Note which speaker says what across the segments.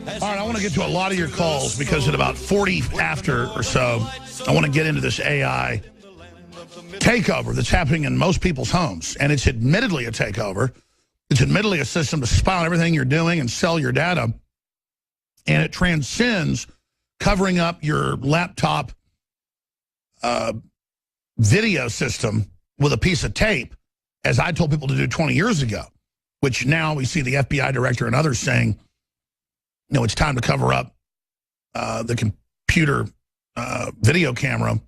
Speaker 1: All right, I want to get to a lot of your calls because at about 40 after or so, I want to get into this AI takeover that's happening in most people's homes. And it's admittedly a takeover. It's admittedly a system to spy on everything you're doing and sell your data. And it transcends covering up your laptop video system with a piece of tape, as I told people to do 20 years ago, which now we see the FBI director and others saying, you know, it's time to cover up the computer video camera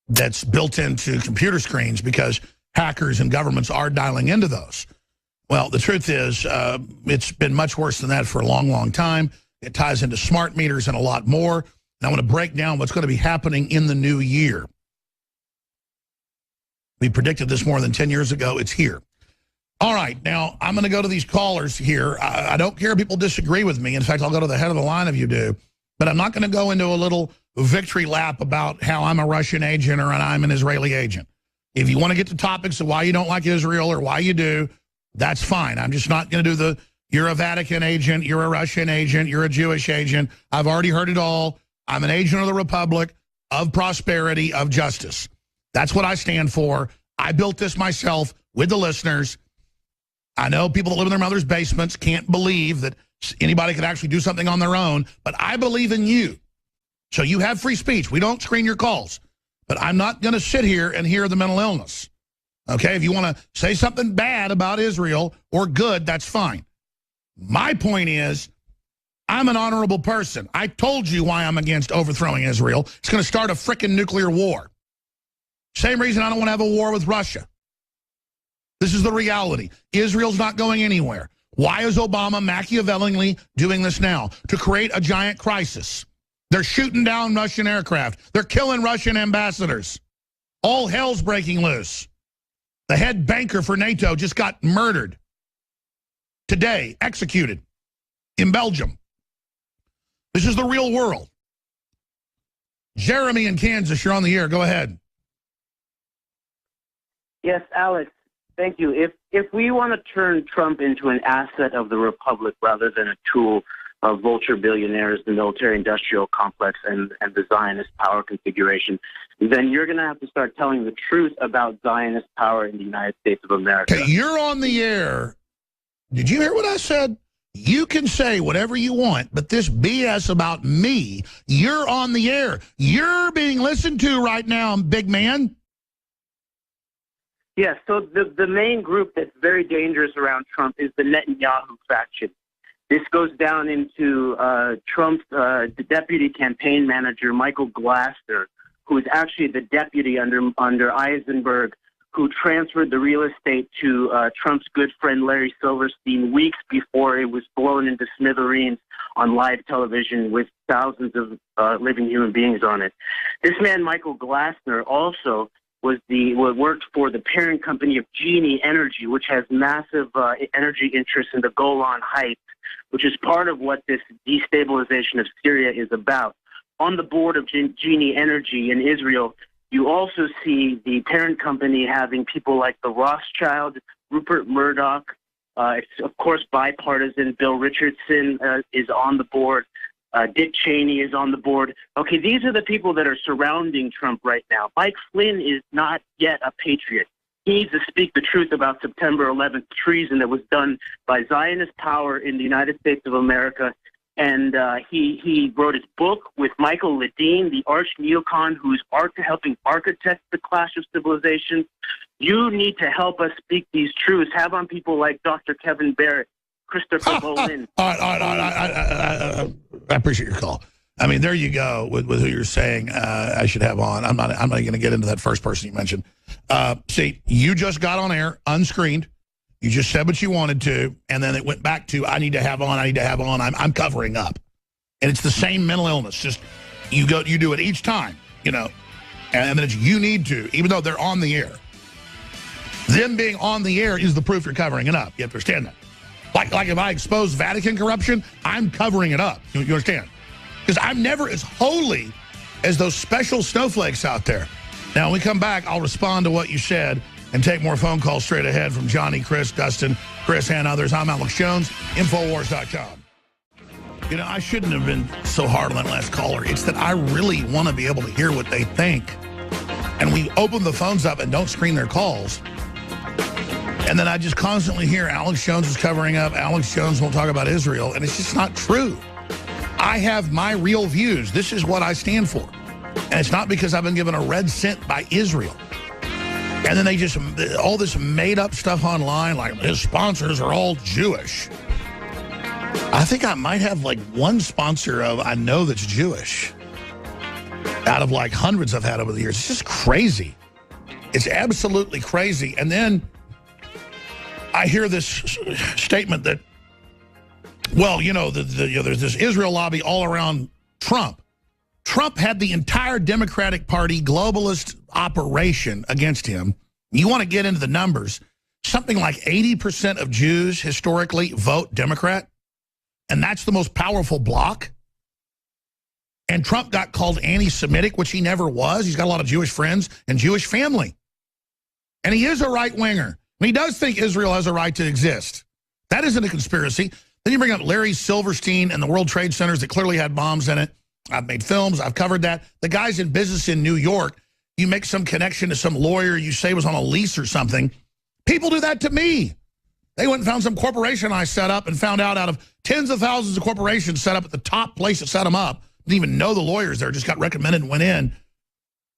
Speaker 1: that's built into computer screens because hackers and governments are dialing into those. Well, the truth is it's been much worse than that for a long, long time. It ties into smart meters and a lot more. And I want to break down what's going to be happening in the new year. We predicted this more than 10 years ago. It's here. All right, now I'm going to go to these callers here. I don't care if people disagree with me. In fact, I'll go to the head of the line if you do. But I'm not going to go into a little victory lap about how I'm a Russian agent or I'm an Israeli agent. If you want to get to topics of why you don't like Israel or why you do, that's fine. I'm just not going to do the, you're a Vatican agent, you're a Russian agent, you're a Jewish agent. I've already heard it all. I'm an agent of the Republic, of prosperity, of justice. That's what I stand for. I built this myself with the listeners. I know people that live in their mother's basements can't believe that anybody could actually do something on their own, but I believe in you. So you have free speech. We don't screen your calls. But I'm not going to sit here and hear the mental illness. Okay, if you want to say something bad about Israel or good, that's fine. My point is, I'm an honorable person. I told you why I'm against overthrowing Israel. It's going to start a frickin' nuclear war. Same reason I don't want to have a war with Russia. This is the reality. Israel's not going anywhere. Why is Obama machiavellingly doing this now? To create a giant crisis. They're shooting down Russian aircraft. They're killing Russian ambassadors. All hell's breaking loose. The head banker for NATO just got murdered. Today, executed in Belgium. This is the real world. Jeremy in Kansas, you're on the air. Go ahead.
Speaker 2: Yes, Alex, thank you. If we want to turn Trump into an asset of the Republic rather than a tool of vulture billionaires, the military-industrial complex, and the Zionist power configuration, then you're going to have to start telling the truth about Zionist power in the United States of America.
Speaker 1: Okay, you're on the air. Did you hear what I said? You can say whatever you want, but this BS about me, you're on the air. You're being listened to right now, big man.
Speaker 2: Yes, so the main group that's very dangerous around Trump is the Netanyahu faction. This goes down into Trump's the deputy campaign manager, Michael Glassner, who is actually the deputy under Eisenberg, who transferred the real estate to Trump's good friend Larry Silverstein weeks before it was blown into smithereens on live television with thousands of living human beings on it. This man, Michael Glassner, also worked for the parent company of Genie Energy, which has massive energy interests in the Golan Heights, which is part of what this destabilization of Syria is about. On the board of Genie Energy in Israel, you also see the parent company having people like the Rothschild, Rupert Murdoch, it's of course bipartisan. Bill Richardson is on the board. Dick Cheney is on the board. Okay, these are the people that are surrounding Trump right now. Mike Flynn is not yet a patriot. He needs to speak the truth about September 11th treason that was done by Zionist power in the United States of America. And he wrote his book with Michael Ledeen, the arch neocon who's helping architect the clash of civilizations. You need to help us speak these truths. Have on people like Dr. Kevin Barrett, Christopher Bolin.
Speaker 1: All right. I appreciate your call. I mean, there you go with who you're saying I should have on. I'm not going to get into that first person you mentioned. See, you just got on air, unscreened. You just said what you wanted to, and then it went back to, I need to have on, I'm covering up. And it's the same mental illness. Just you do it each time, you know, and then it's you need to, even though they're on the air. Them being on the air is the proof you're covering it up. You understand that? Like if I expose Vatican corruption, I'm covering it up. You understand? Because I'm never as holy as those special snowflakes out there. Now, when we come back, I'll respond to what you said and take more phone calls straight ahead from Johnny, Chris, Dustin, Chris, and others. I'm Alex Jones, Infowars.com. You know, I shouldn't have been so hard on that last caller. It's that I really want to be able to hear what they think. And we open the phones up and don't screen their calls. And then I just constantly hear Alex Jones is covering up. Alex Jones won't talk about Israel. And it's just not true. I have my real views. This is what I stand for. And it's not because I've been given a red cent by Israel. And then they just, all this made up stuff online, like his sponsors are all Jewish. I think I might have like one sponsor I know that's Jewish out of like hundreds I've had over the years. It's just crazy. It's absolutely crazy. And then I hear this statement that, well, you know, there's this Israel lobby all around Trump. Trump had the entire Democratic Party globalist operation against him. You want to get into the numbers. Something like 80% of Jews historically vote Democrat. And that's the most powerful bloc. And Trump got called anti-Semitic, which he never was. He's got a lot of Jewish friends and Jewish family. And he is a right-winger. And he does think Israel has a right to exist. That isn't a conspiracy. Then you bring up Larry Silverstein and the World Trade Centers that clearly had bombs in it. I've made films. I've covered that. The guy's in business in New York. You make some connection to some lawyer you say was on a lease or something. People do that to me. They went and found some corporation I set up and found out of tens of thousands of corporations set up at the top place that set them up. Didn't even know the lawyers there, just got recommended and went in.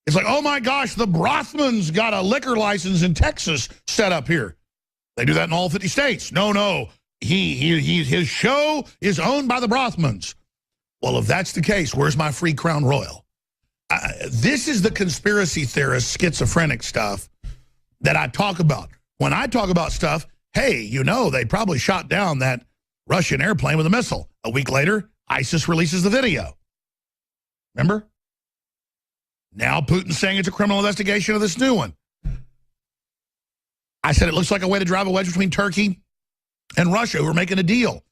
Speaker 1: It's like, oh my gosh, the Brothmans got a liquor license in Texas set up here. They do that in all 50 states. No. His show is owned by the Brothmans. Well, if that's the case, where's my free Crown Royal? This is the conspiracy theorist, schizophrenic stuff that I talk about. When I talk about stuff, hey, you know, they probably shot down that Russian airplane with a missile. A week later, ISIS releases the video. Remember? Now Putin's saying it's a criminal investigation of this new one. I said it looks like a way to drive a wedge between Turkey and Russia, who are making a deal.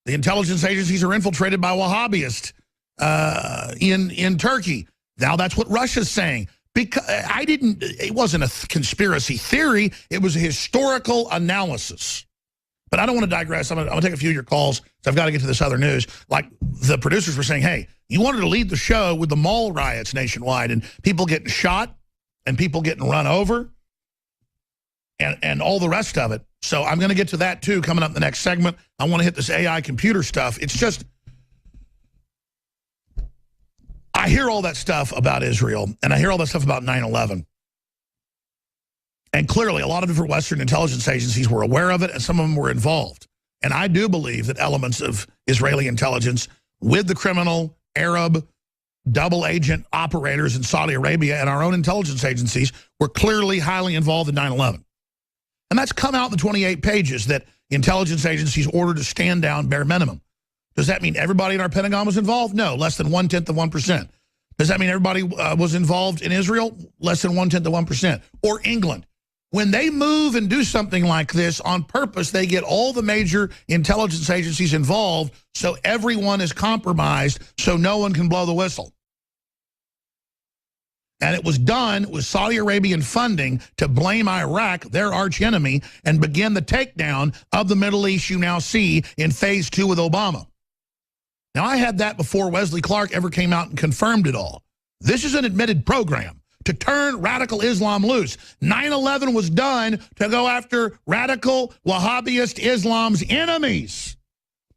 Speaker 1: The intelligence agencies are infiltrated by Wahhabists in Turkey. Now that's what Russia's saying. Because it wasn't a conspiracy theory. It was a historical analysis. But I don't want to digress. I'm going to take a few of your calls, so I've got to get to this other news. Like the producers were saying, hey, you wanted to lead the show with the mall riots nationwide and people getting shot and people getting run over and all the rest of it. So I'm going to get to that, too, coming up in the next segment. I want to hit this AI computer stuff. It's just, I hear all that stuff about Israel, and I hear all that stuff about 9/11. And clearly, a lot of different Western intelligence agencies were aware of it, and some of them were involved. And I do believe that elements of Israeli intelligence with the criminal, Arab, double agent operators in Saudi Arabia and our own intelligence agencies were clearly highly involved in 9/11. And that's come out in the 28 pages that intelligence agencies ordered to stand down bare minimum. Does that mean everybody in our Pentagon was involved? No, less than 1/10 of 1%. Does that mean everybody was involved in Israel? Less than 1/10 of 1%. Or England. When they move and do something like this on purpose, they get all the major intelligence agencies involved so everyone is compromised so no one can blow the whistle. And it was done with Saudi Arabian funding to blame Iraq, their archenemy, and begin the takedown of the Middle East you now see in phase 2 with Obama. Now, I had that before Wesley Clark ever came out and confirmed it all. This is an admitted program to turn radical Islam loose. 9/11 was done to go after radical Wahhabist Islam's enemies.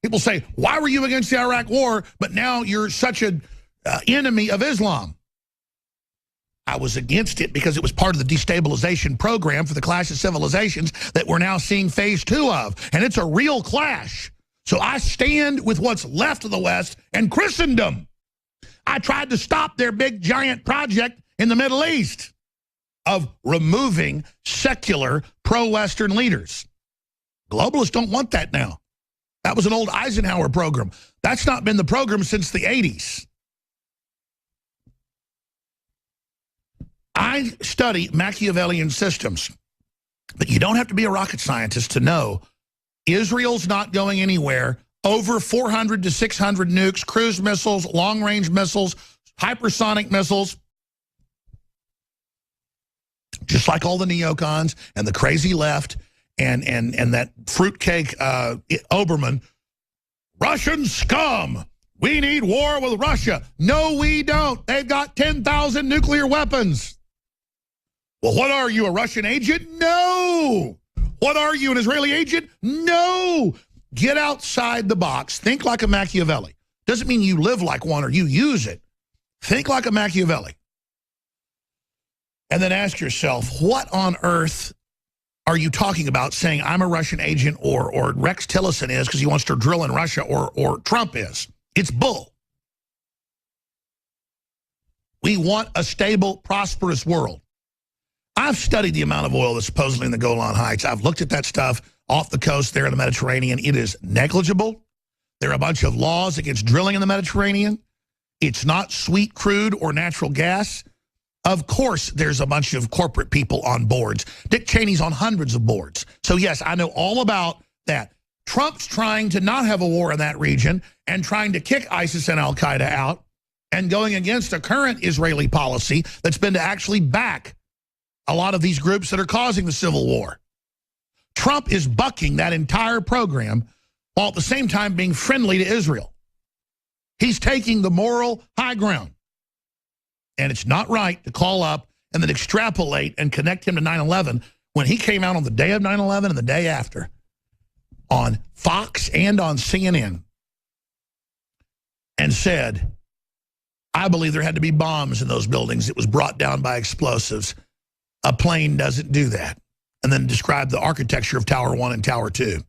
Speaker 1: People say, why were you against the Iraq war, but now you're such an enemy of Islam? I was against it because it was part of the destabilization program for the clash of civilizations that we're now seeing phase 2 of. And it's a real clash. So I stand with what's left of the West and Christendom. I tried to stop their big giant project in the Middle East of removing secular pro-Western leaders. Globalists don't want that now. That was an old Eisenhower program. That's not been the program since the 80s. I study Machiavellian systems, but you don't have to be a rocket scientist to know Israel's not going anywhere. Over 400 to 600 nukes, cruise missiles, long-range missiles, hypersonic missiles, just like all the neocons and the crazy left and that fruitcake Oberman Russian scum. We need war with Russia. No, we don't. They've got 10,000 nuclear weapons. Well, what are you, a Russian agent? No. What are you, an Israeli agent? No. Get outside the box. Think like a Machiavelli. Doesn't mean you live like one or you use it. Think like a Machiavelli. And then ask yourself, what on earth are you talking about saying I'm a Russian agent or Rex Tillerson is because he wants to drill in Russia or Trump is? It's bull. We want a stable, prosperous world. I've studied the amount of oil that's supposedly in the Golan Heights. I've looked at that stuff off the coast there in the Mediterranean. It is negligible. There are a bunch of laws against drilling in the Mediterranean. It's not sweet crude or natural gas. Of course, there's a bunch of corporate people on boards. Dick Cheney's on hundreds of boards. So, yes, I know all about that. Trump's trying to not have a war in that region and trying to kick ISIS and al-Qaeda out and going against a current Israeli policy that's been to actually back a lot of these groups that are causing the civil war. Trump is bucking that entire program while at the same time being friendly to Israel. He's taking the moral high ground. And it's not right to call up and then extrapolate and connect him to 9/11 when he came out on the day of 9/11 and the day after on Fox and on CNN and said, I believe there had to be bombs in those buildings. It was brought down by explosives. A plane doesn't do that. And then described the architecture of Tower 1 and Tower 2.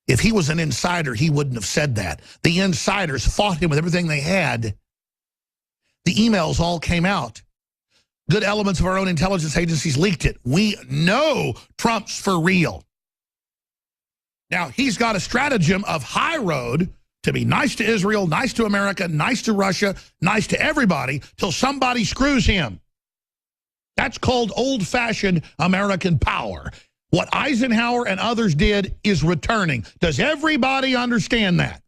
Speaker 1: If he was an insider, he wouldn't have said that. The insiders fought him with everything they had. The emails all came out. Good elements of our own intelligence agencies leaked it. We know Trump's for real. Now, he's got a stratagem of high road to be nice to Israel, nice to America, nice to Russia, nice to everybody, till somebody screws him. That's called old-fashioned American power. What Eisenhower and others did is returning. Does everybody understand that?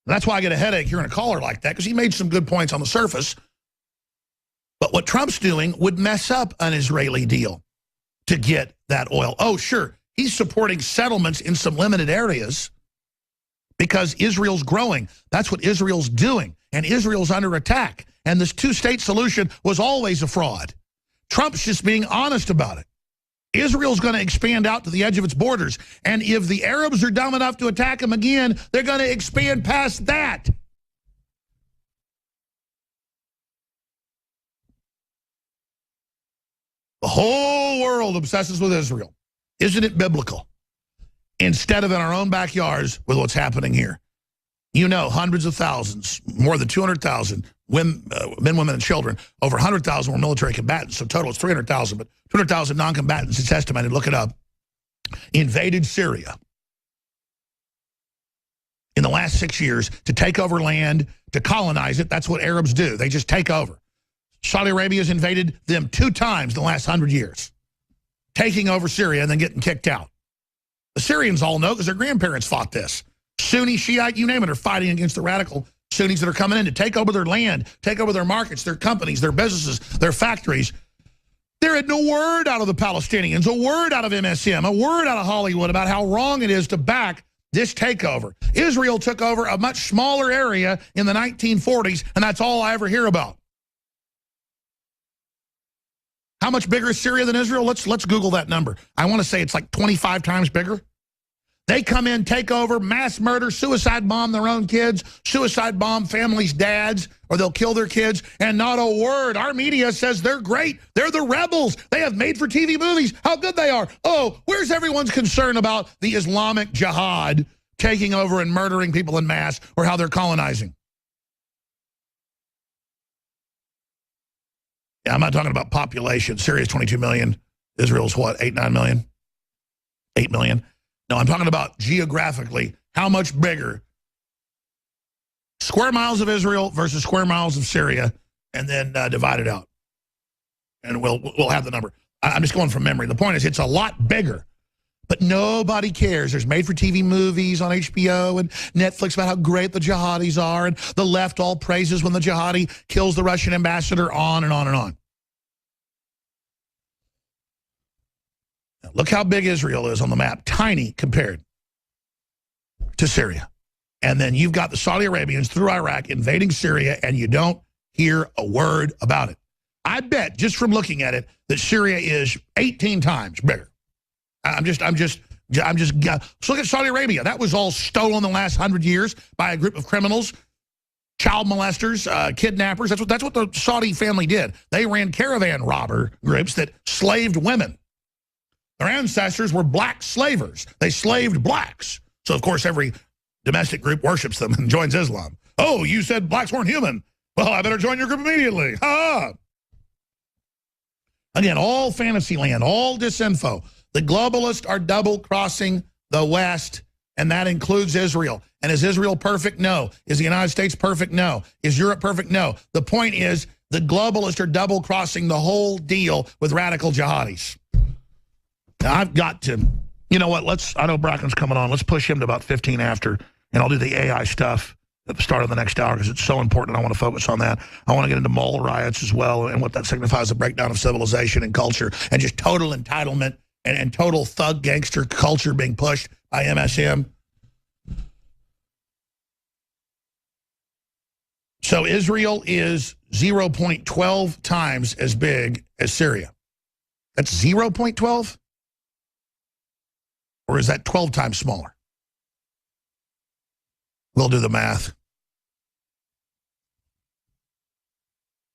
Speaker 1: That's why I get a headache hearing a caller like that, because he made some good points on the surface. But what Trump's doing would mess up an Israeli deal to get that oil. Oh, sure, he's supporting settlements in some limited areas because Israel's growing. That's what Israel's doing, and Israel's under attack. And this two-state solution was always a fraud. Trump's just being honest about it. Israel's going to expand out to the edge of its borders. And if the Arabs are dumb enough to attack them again, they're going to expand past that. The whole world obsesses with Israel. Isn't it biblical? Instead of in our own backyards with what's happening here. You know, hundreds of thousands, more than 200,000 men, women, and children. Over 100,000 were military combatants. So total it's 300,000, but 200,000 non-combatants, it's estimated, look it up, invaded Syria in the last 6 years to take over land, to colonize it. That's what Arabs do. They just take over. Saudi Arabia's invaded them 2 times in the last 100 years, taking over Syria and then getting kicked out. The Syrians all know because their grandparents fought this. Sunni, Shiite, you name it, are fighting against the radical Sunnis that are coming in to take over their land, take over their markets, their companies, their businesses, their factories. There had no word out of the Palestinians, a word out of MSM, a word out of Hollywood about how wrong it is to back this takeover. Israel took over a much smaller area in the 1940s, and that's all I ever hear about. How much bigger is Syria than Israel? Let's Google that number. I want to say it's like 25 times bigger. They come in, take over, mass murder, suicide bomb their own kids, suicide bomb families' dads, or they'll kill their kids, and not a word. Our media says they're great. They're the rebels. They have made-for-TV movies. How good they are. Oh, where's everyone's concern about the Islamic Jihad taking over and murdering people in mass, or how they're colonizing? Yeah, I'm not talking about population. Syria's 22 million. Israel's what, 8, 9 million? 8 million. No, I'm talking about geographically, how much bigger square miles of Israel versus square miles of Syria, and then divide it out. And we'll have the number. I'm just going from memory. The point is, it's a lot bigger, but nobody cares. There's made-for-TV movies on HBO and Netflix about how great the jihadis are, and the left all praises when the jihadi kills the Russian ambassador, on and on and on. Look how big Israel is on the map. Tiny compared. to Syria. And then you've got the Saudi Arabians through Iraq invading Syria, and you don't hear a word about it. I bet, just from looking at it, that Syria is 18 times bigger. Let's look at Saudi Arabia. That was all stolen the last 100 years by a group of criminals, child molesters, kidnappers. That's what the Saudi family did. They ran caravan robber groups that slaved women. Their ancestors were black slavers. They slaved blacks. So, of course, every domestic group worships them and joins Islam. Oh, you said blacks weren't human. Well, I better join your group immediately. Ha! Again, all fantasy land, all disinfo. The globalists are double-crossing the West, and that includes Israel. And is Israel perfect? No. Is the United States perfect? No. Is Europe perfect? No. The point is the globalists are double-crossing the whole deal with radical jihadis. Now, I've got to, you know what, I know Bracken's coming on. Let's push him to about 15 after, and I'll do the AI stuff at the start of the next hour because it's so important. I want to focus on that. I want to get into mall riots as well and what that signifies, the breakdown of civilization and culture and just total entitlement and total thug gangster culture being pushed by MSM. So Israel is 0.12 times as big as Syria. That's 0.12? Or is that 12 times smaller? We'll do the math.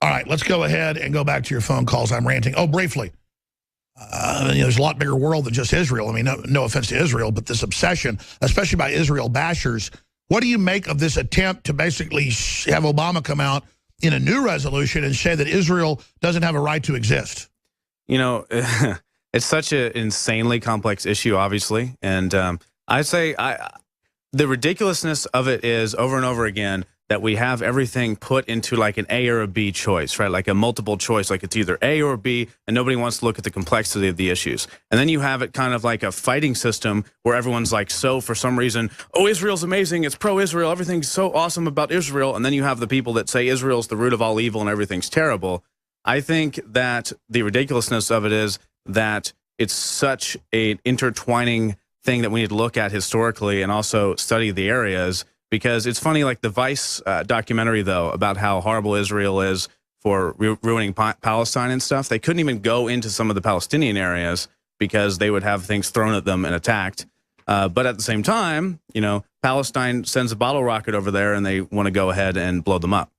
Speaker 1: All right, let's go ahead and go back to your phone calls. I'm ranting. Oh, briefly. There's a lot bigger world than just Israel. I mean, no offense to Israel, but this obsession, especially by Israel bashers, what do you make of this attempt to basically have Obama come out in a new resolution and say that Israel doesn't have a right to exist?
Speaker 3: You know, it's such an insanely complex issue, obviously. And I'd say the ridiculousness of it is over and over again that we have everything put into like an A or a B choice, right? Like a multiple choice, like it's either A or B, and nobody wants to look at the complexity of the issues. And then you have it kind of like a fighting system where everyone's like, so for some reason, oh, Israel's amazing, it's pro-Israel, everything's so awesome about Israel. And then you have the people that say Israel's the root of all evil and everything's terrible. I think that the ridiculousness of it is that it's such an intertwining thing that we need to look at historically and also study the areas. Because it's funny, like the Vice documentary, though, about how horrible Israel is for ruining Palestine and stuff. They couldn't even go into some of the Palestinian areas because they would have things thrown at them and attacked. But at the same time, you know, Palestine sends a bottle rocket over there and they want to go ahead and blow them up.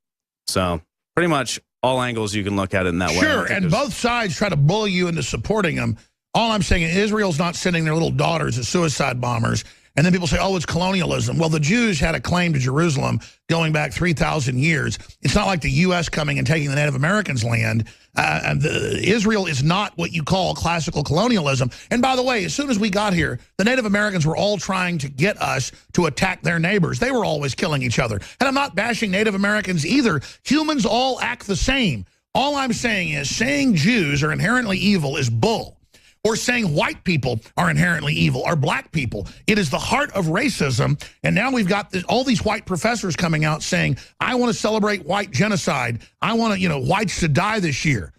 Speaker 3: So pretty much all angles you can look at it in that way.
Speaker 1: Sure, and both sides try to bully you into supporting them. All I'm saying is Israel's not sending their little daughters as suicide bombers. And then people say, oh, it's colonialism. Well, the Jews had a claim to Jerusalem going back 3,000 years. It's not like the U.S. coming and taking the Native Americans' land. Israel is not what you call classical colonialism. And by the way, as soon as we got here, the Native Americans were all trying to get us to attack their neighbors. They were always killing each other. And I'm not bashing Native Americans either. Humans all act the same. All I'm saying is saying Jews are inherently evil is bull. Or saying white people are inherently evil, or black people. It is the heart of racism, and now we've got all these white professors coming out saying, I want to celebrate white genocide. I want to, whites to die this year.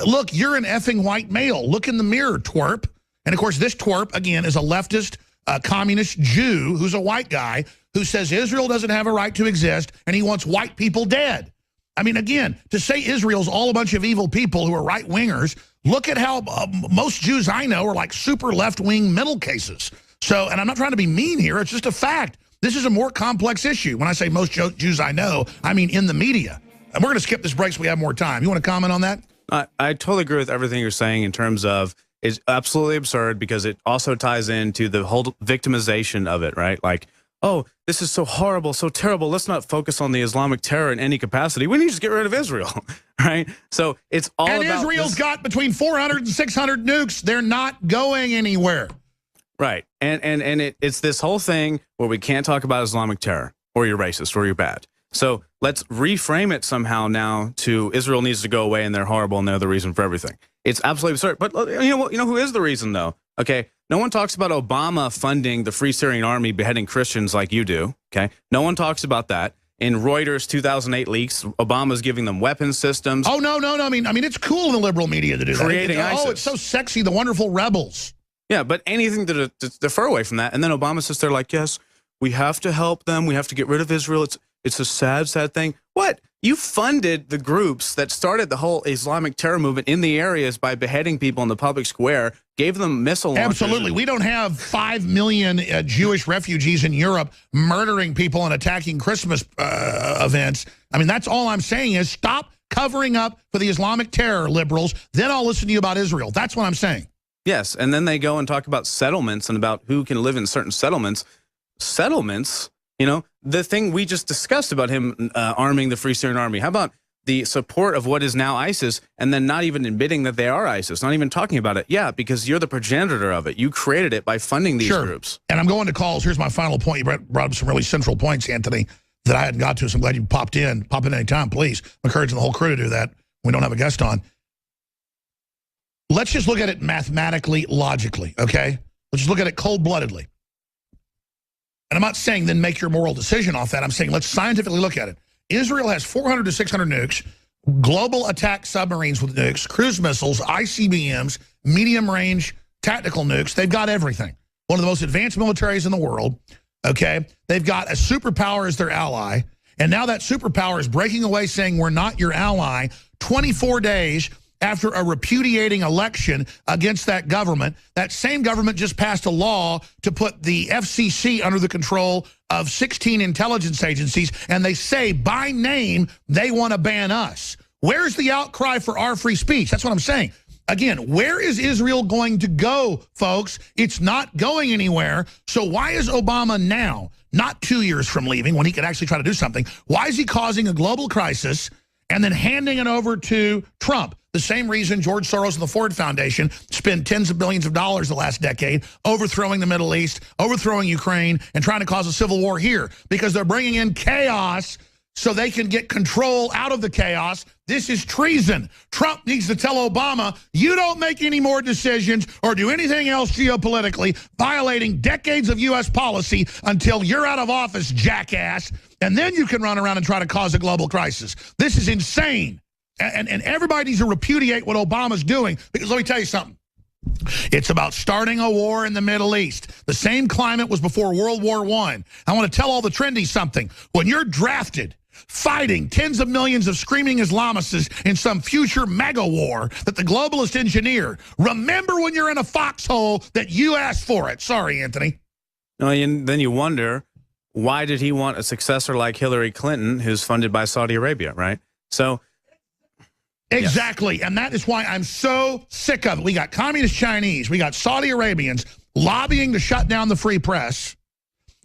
Speaker 1: Look, you're an effing white male. Look in the mirror, twerp. And, of course, this twerp, again, is a leftist communist Jew who's a white guy who says Israel doesn't have a right to exist, and he wants white people dead. I mean, again, to say Israel's all a bunch of evil people who are right-wingers, look at how most Jews I know are like super left-wing middle cases. So, and I'm not trying to be mean here. It's just a fact. This is a more complex issue. When I say most Jews I know, I mean in the media. And we're going to skip this break so we have more time. You want to comment on that?
Speaker 3: I totally agree with everything you're saying in terms of it's absolutely absurd because it also ties into the whole victimization of it, right? Like, oh, this is so horrible, so terrible. Let's not focus on the Islamic terror in any capacity. We need to just get rid of Israel, right? So it's all about
Speaker 1: Israel's got between 400 and 600 nukes. They're not going anywhere.
Speaker 3: Right. And it's this whole thing where we can't talk about Islamic terror or you're racist or you're bad. So let's reframe it somehow now to Israel needs to go away and they're horrible and they're the reason for everything. It's absolutely absurd. But you know who is the reason, though? Okay, no one talks about Obama funding the Free Syrian Army beheading Christians like you do, okay? No one talks about that. In Reuters 2008 leaks, Obama's giving them weapons systems.
Speaker 1: Oh, no. I mean, it's cool in the liberal media to do that.
Speaker 3: Creating ISIS.
Speaker 1: Oh, it's so sexy, the wonderful rebels.
Speaker 3: Yeah, but anything to defer away from that. And then Obama sits there like, yes, we have to help them. We have to get rid of Israel. It's a sad, sad thing. What? You funded the groups that started the whole Islamic terror movement in the areas by beheading people in the public square, gave them missile launchers.
Speaker 1: Absolutely. We don't have 5 million Jewish refugees in Europe murdering people and attacking Christmas events. I mean, that's all I'm saying is stop covering up for the Islamic terror, liberals. Then I'll listen to you about Israel. That's what I'm saying.
Speaker 3: Yes, and then they go and talk about settlements and about who can live in certain settlements. Settlements, you know, the thing we just discussed about him arming the Free Syrian Army. How about the support of what is now ISIS and then not even admitting that they are ISIS, not even talking about it? Yeah, because you're the progenitor of it. You created it by funding these groups. And
Speaker 1: I'm going to calls. Here's my final point. You brought up some really central points, Anthony, that I hadn't got to, so I'm glad you popped in. Pop in anytime, please. I'm encouraging the whole crew to do that. We don't have a guest on. Let's just look at it mathematically, logically, okay? Let's just look at it cold-bloodedly. And I'm not saying then make your moral decision off that. I'm saying let's scientifically look at it. Israel has 400 to 600 nukes, global attack submarines with nukes, cruise missiles, ICBMs, medium-range tactical nukes. They've got everything. One of the most advanced militaries in the world, okay? They've got a superpower as their ally, and now that superpower is breaking away saying we're not your ally 24 days after a repudiating election against that government. That same government just passed a law to put the FCC under the control of 16 intelligence agencies, and they say by name they want to ban us. Where's the outcry for our free speech? That's what I'm saying. Again, where is Israel going to go, folks? It's not going anywhere. So why is Obama now, not 2 years from leaving when he could actually try to do something, why is he causing a global crisis and then handing it over to Trump? The same reason George Soros and the Ford Foundation spent tens of billions of dollars the last decade overthrowing the Middle East, overthrowing Ukraine, and trying to cause a civil war here because they're bringing in chaos so they can get control out of the chaos. This is treason. Trump needs to tell Obama, you don't make any more decisions or do anything else geopolitically, violating decades of U.S. policy until you're out of office, jackass, and then you can run around and try to cause a global crisis. This is insane. And everybody needs to repudiate what Obama's doing, because let me tell you something. It's about starting a war in the Middle East. The same climate was before World War I. I want to tell all the trendies something. When you're drafted, fighting tens of millions of screaming Islamists in some future mega war that the globalists engineered, remember when you're in a foxhole that you asked for it. Sorry, Anthony.
Speaker 3: No, and then you wonder, why did he want a successor like Hillary Clinton, who's funded by Saudi Arabia, right? So...
Speaker 1: Exactly, yes. And that is why I'm so sick of it. We got communist Chinese, we got Saudi Arabians lobbying to shut down the free press,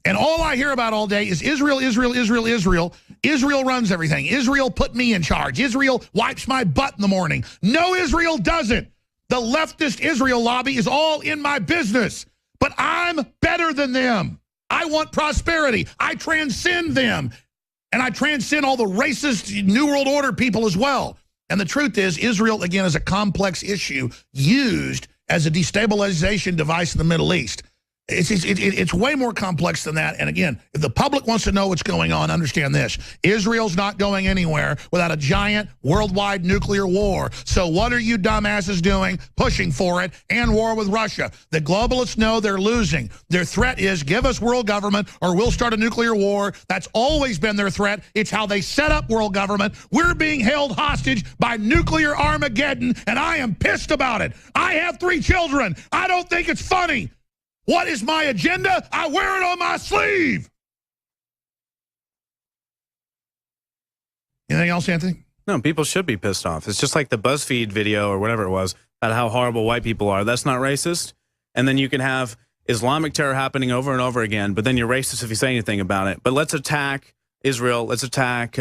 Speaker 1: and all I hear about all day is Israel, Israel, Israel, Israel. Israel runs everything. Israel put me in charge. Israel wipes my butt in the morning. No, Israel doesn't. The leftist Israel lobby is all in my business, but I'm better than them. I want prosperity. I transcend them, and I transcend all the racist New World Order people as well. And the truth is, Israel, again, is a complex issue used as a destabilization device in the Middle East. It's way more complex than that. And again, if the public wants to know what's going on, understand this. Israel's not going anywhere without a giant worldwide nuclear war. So what are you dumbasses doing? Pushing for it and war with Russia. The globalists know they're losing. Their threat is give us world government or we'll start a nuclear war. That's always been their threat. It's how they set up world government. We're being held hostage by nuclear Armageddon, and I am pissed about it. I have 3 children. I don't think it's funny. What is my agenda? I wear it on my sleeve. Anything else, Anthony?
Speaker 3: No, people should be pissed off. It's just like the BuzzFeed video or whatever it was about how horrible white people are. That's not racist. And then you can have Islamic terror happening over and over again, but then you're racist if you say anything about it. But let's attack Israel. Let's attack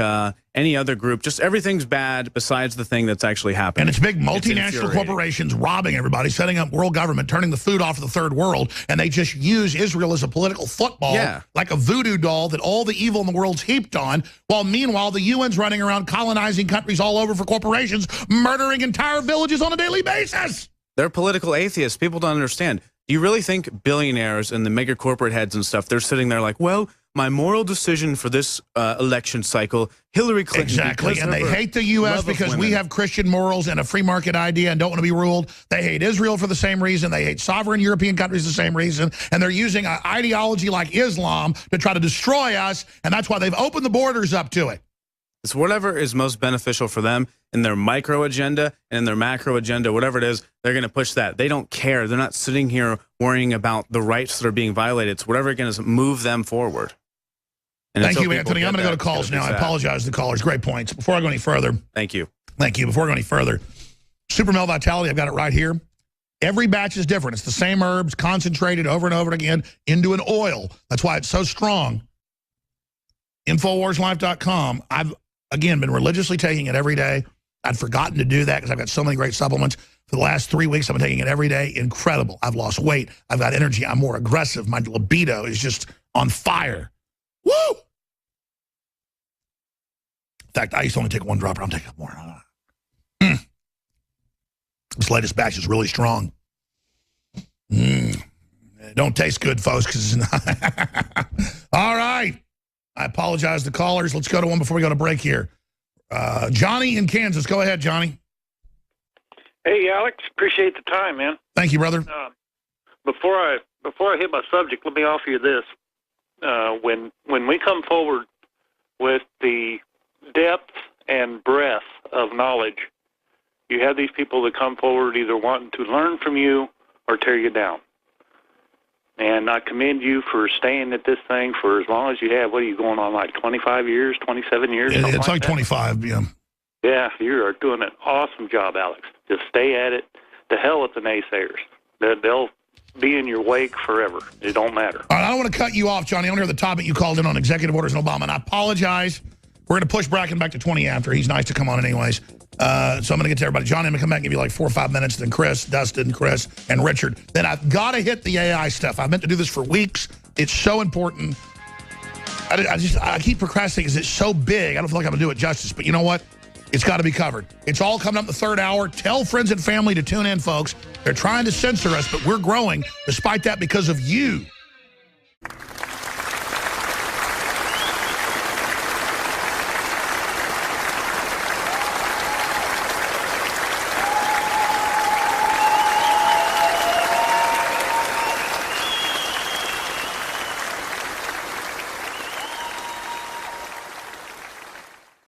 Speaker 3: any other group. Just everything's bad besides the thing that's actually happening.
Speaker 1: And it's big multinational corporations robbing everybody, setting up world government, turning the food off of the third world, and they just use Israel as a political football, like a voodoo doll that all the evil in the world's heaped on, while meanwhile the UN's running around colonizing countries all over for corporations, murdering entire villages on a daily basis.
Speaker 3: They're political atheists. People don't understand. Do you really think billionaires and the mega corporate heads and stuff, they're sitting there like, well, my moral decision for this election cycle, Hillary Clinton.
Speaker 1: Exactly, and they hate the U.S. because we have Christian morals and a free market idea and don't want to be ruled. They hate Israel for the same reason. They hate sovereign European countries the same reason. And they're using an ideology like Islam to try to destroy us, and that's why they've opened the borders up to it.
Speaker 3: It's whatever is most beneficial for them in their micro agenda and in their macro agenda, whatever it is, they're going to push that. They don't care. They're not sitting here worrying about the rights that are being violated. It's whatever going to move them forward. And
Speaker 1: thank you, Anthony. I'm going to go to calls now. I apologize to the callers. Great points. Before I go any further.
Speaker 3: Thank you.
Speaker 1: Thank you. Before I go any further, Super Male Vitality, I've got it right here. Every batch is different. It's the same herbs concentrated over and over again into an oil. That's why it's so strong. InfoWarsLife.com. I've, again, been religiously taking it every day. I'd forgotten to do that because I've got so many great supplements. For the last 3 weeks, I've been taking it every day. Incredible. I've lost weight. I've got energy. I'm more aggressive. My libido is just on fire. Woo! In fact, I used to only take one dropper. I'm taking more. This latest batch is really strong. It don't taste good, folks. Cause all right. I apologize to callers. Let's go to one before we go to break here. Johnny in Kansas. Go ahead, Johnny.
Speaker 4: Hey, Alex. Appreciate the time, man.
Speaker 1: Thank you, brother.
Speaker 4: Before I hit my subject, let me offer you this. When we come forward with the depth and breadth of knowledge, you have these people that come forward either wanting to learn from you or tear you down. And I commend you for staying at this thing for as long as you have. What are you going on, like 25 years, 27 years?
Speaker 1: It's like 25, yeah.
Speaker 4: Yeah, you are doing an awesome job, Alex. Just stay at it. To hell with the naysayers. They'll be in your wake forever. It don't matter. All
Speaker 1: right, I don't want to cut you off, Johnny. I want to hear the topic you called in on executive orders and Obama. And I apologize. We're going to push Bracken back to 20 after. He's nice to come on anyways. So I'm going to get to everybody. Johnny, I'm going to come back and give you like 4 or 5 minutes. Then Chris, Dustin, Chris, and Richard. Then I've got to hit the AI stuff. I've meant to do this for weeks. It's so important. I keep procrastinating because it's so big. I don't feel like I'm going to do it justice. But you know what? It's got to be covered. It's all coming up in the third hour. Tell friends and family to tune in, folks. They're trying to censor us, but we're growing despite that because of you.